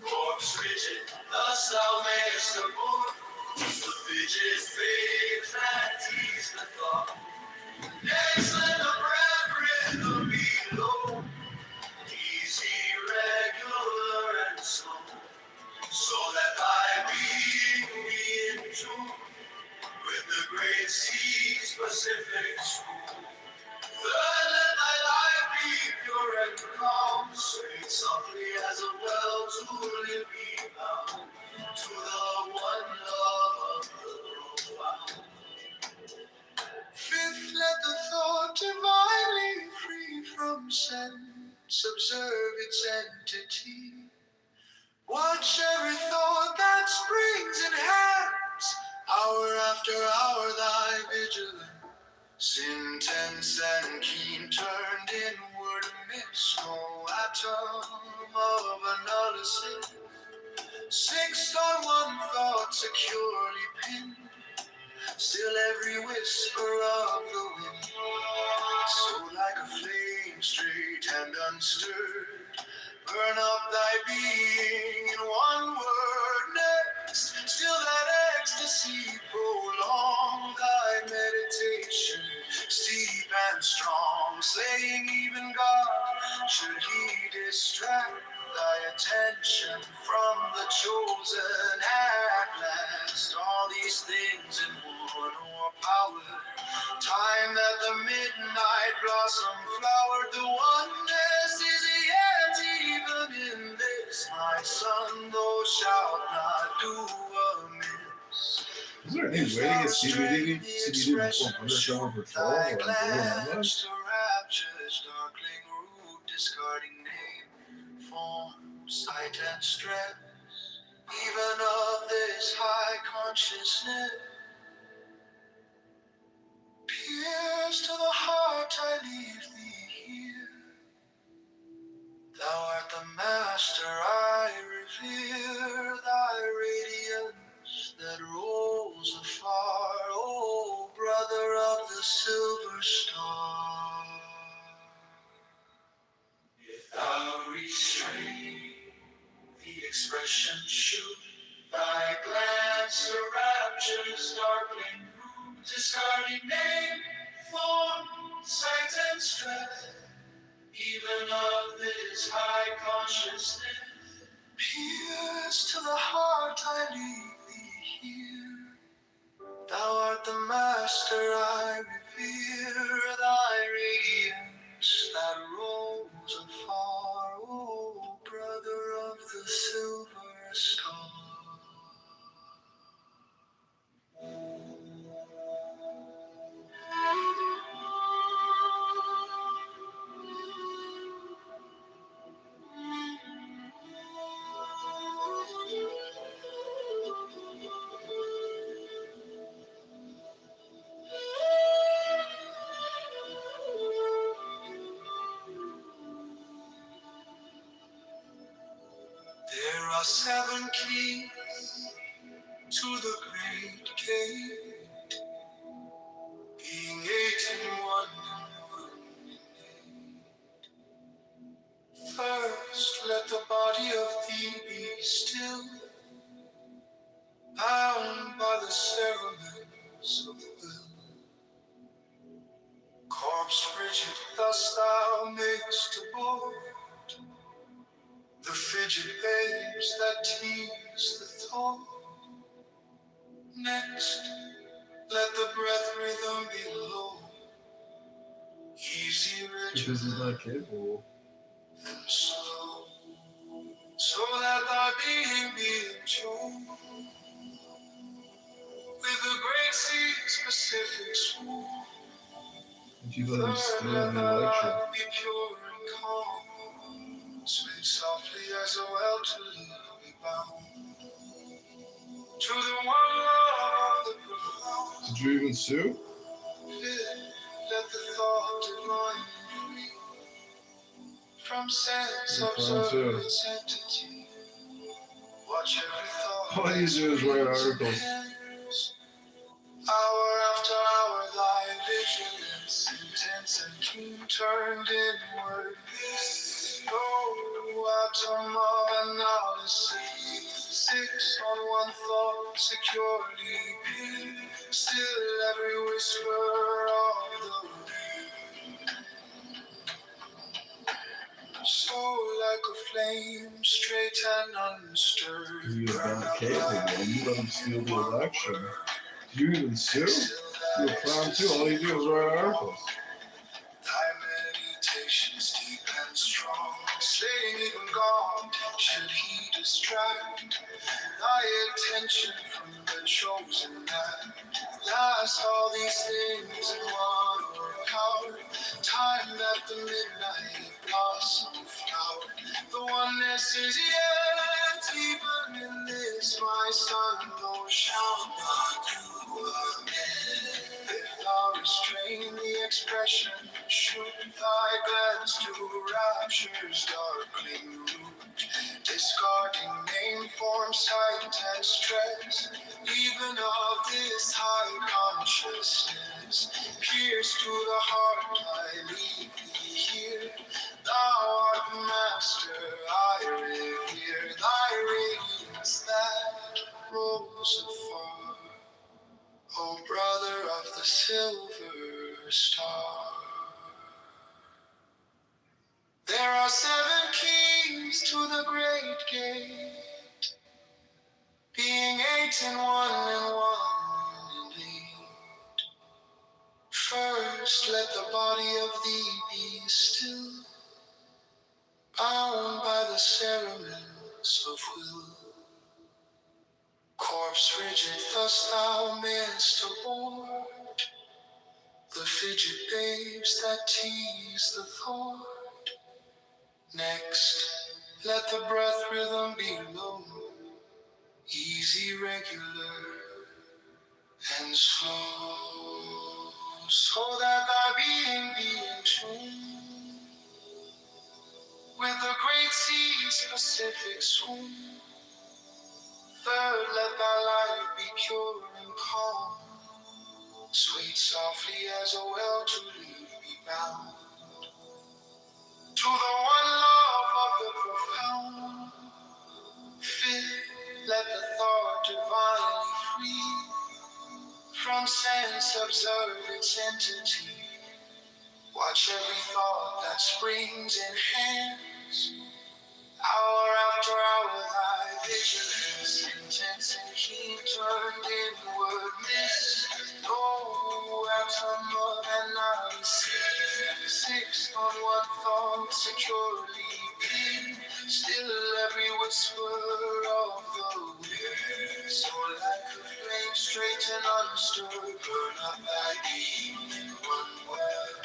Corpse rigid, thus thou mayest abort the fidget babes that tease the thought. Next, let the breath rhythm be low, easy, regular, and slow, so that thy true. With the great seas, Pacific school. Third, let thy life be pure and calm. Swing softly as a well to live be bound. To the one love of the profound. Fifth, let the thought divinely free from sense observe its entity. Watch every thought that springs and hands. Hour after hour thy vigilance, intense and keen, turned inward amidst no atom of analysis. Sixth on one thought securely pinned, still every whisper of the wind. So like a flame straight and unstirred, burn up thy being in one word next. Still that ecstasy prolong thy meditation, steep and strong, slaying even God, should he distract thy attention from the chosen at last. All these things in one o'erpowered, time that the midnight blossom flowered, the oneness is yet even in this, my son, thou shalt not do amiss. Is there any way to get CBD before Undercover Patrol or glance to rapture's darkling root, discarding name, form, sight, and stress, even of this high consciousness. Pierce to the heart, I leave thee here. Thou art the master, I revere thy radiance that rolls afar, O brother of the silver star. If thou restrain the expression, shoot thy glance to rapture's darkling room, discarding name, form, sight, and stress, even of this high consciousness. Pierce to the heart, I leave thee here. Thou art the master, I revere thy radiance that rolls afar, O brother of the silver star. There are 7 keys to the great gate, being 8 in one and one. First, let the body of thee be still, bound by the cerements of will. Corpse rigid, thus thou makest aboard the fidget babes that tease the thought. Next, let the breath rhythm be low, easy, rigid, because he's not capable. and slow, so that thy being be in tune with the great sea's Pacific swoop. If you let him stay in Let the thy lecture. life be pure and calm, swing softly as a well to leave me bound to the one love of the profound. Did you even sue? Let the thought divinely free from sense You're fine observe too. its entity. Watch every thought. All you do is write articles. Hour after hour, thy vigilance intense and keen, turned inward. No atom of analysis. 6 on one thought, securely pinned. Still every whisper of the wind. So soul like a flame, straight and unstirred. You about capable. You let him steal the election. You even sue? You're a clown too. All you do is write articles. Thy meditations deep and strong, slaying even God, should he distract thy attention from the chosen man. Last all these things in one or power, time that the midnight blossom flower. The oneness is yet, even in this, my son, thou shalt not do again. If thou restrain the expression, shoot thy glance to rapture's darkling root, discarding name, form, sight, and stress, even of this high consciousness. Pierce to the heart, I leave thee here. Thou art the master, I revere thy radiance that rose afar. O brother of the silver star. There are 7 keys to the great gate, being 8 in one and 1 in 8. First, let the body of thee be still, bound by the cerements of will. Corpse rigid, thus thou mayest abort the fidget babes that tease the thought. Next, let the breath rhythm be low, easy, regular, and slow, so that thy being be in tune with the great sea's Pacific swoon. Third, let thy life be pure and calm, swayed softly as a well-to-leave be bound to the one love of the profound. Fifth, let the thought divinely free from sense observe its entity. Watch every thought that springs in hands. Hour after hour, thy vigilance intense and keen, turned inward, miss no atom of analysis. Fixed on one thought, securely pinned, still every whisper of the wind. So like a flame, straight and unstirred, burn up thy being in one word.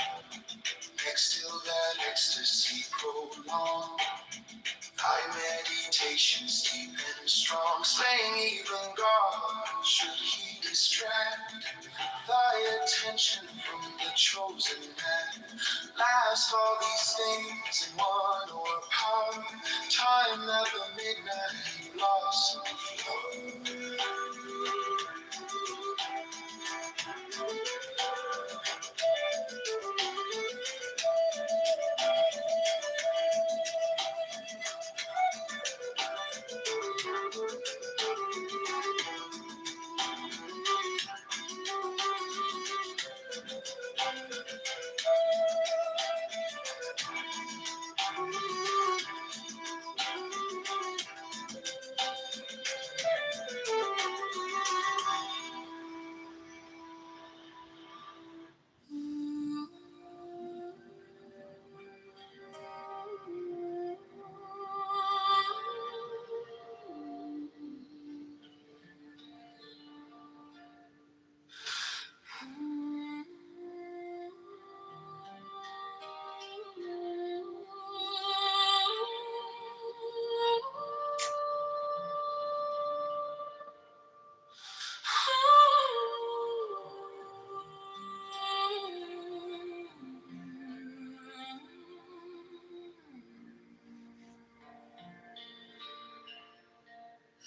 Next till that ecstasy prolonged, thy meditations deep and strong, slaying even God, should he distract thy attention from the chosen man. Last all these things in one or power, time that the midnight blossom flower.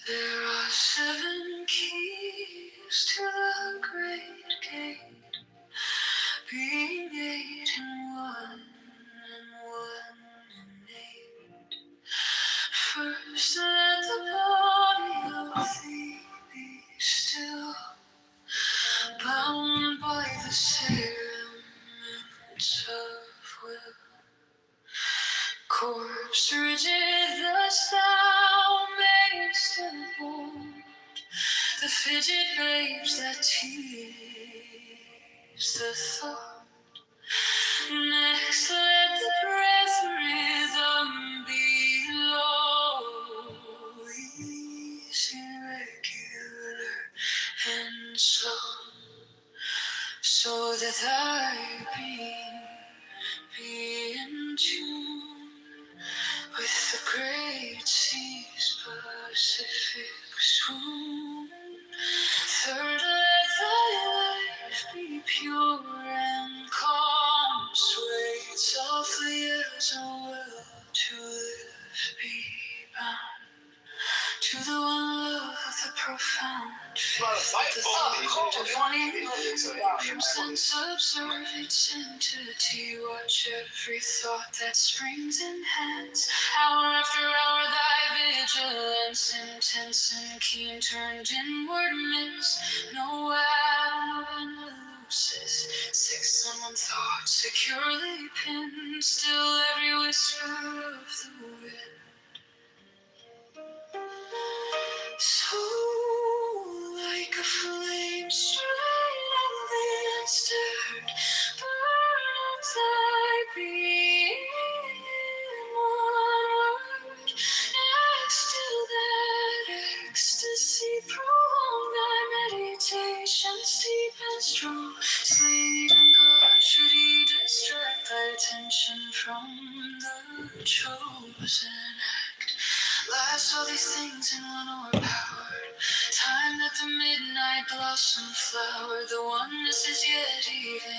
There are 7 keys to the great gate, being 8 in 1 and 1 in 8. First, let the body of thee be still, bound by the cerements of will. Corpse fidget babes that tease the thought. Next, let the breath rhythm be low, easy, regular, and slow, so that thy being be in tune with the great sea's Pacific swoon. Third, let thy life be pure and calm, swayed softly as a will to live be bound to the one love of the profound. Fifth, let the thought divine from sense observe its entity. Watch every thought that springs enhance. Hour after hour thy vigilance, intense and keen, turned inward miss. No atom of analysis, sixth on one thought securely pinned. Still every whisper of the wind. So like a flame straight and then stirred, burn up thy being in one word. Next to that ecstasy, prolong thy meditations deep and strong. Slay even God should he distract thy attention from the chosen act. Last all these things in one overpowered. Time that the midnight blossom flowered. The oneness is yet even.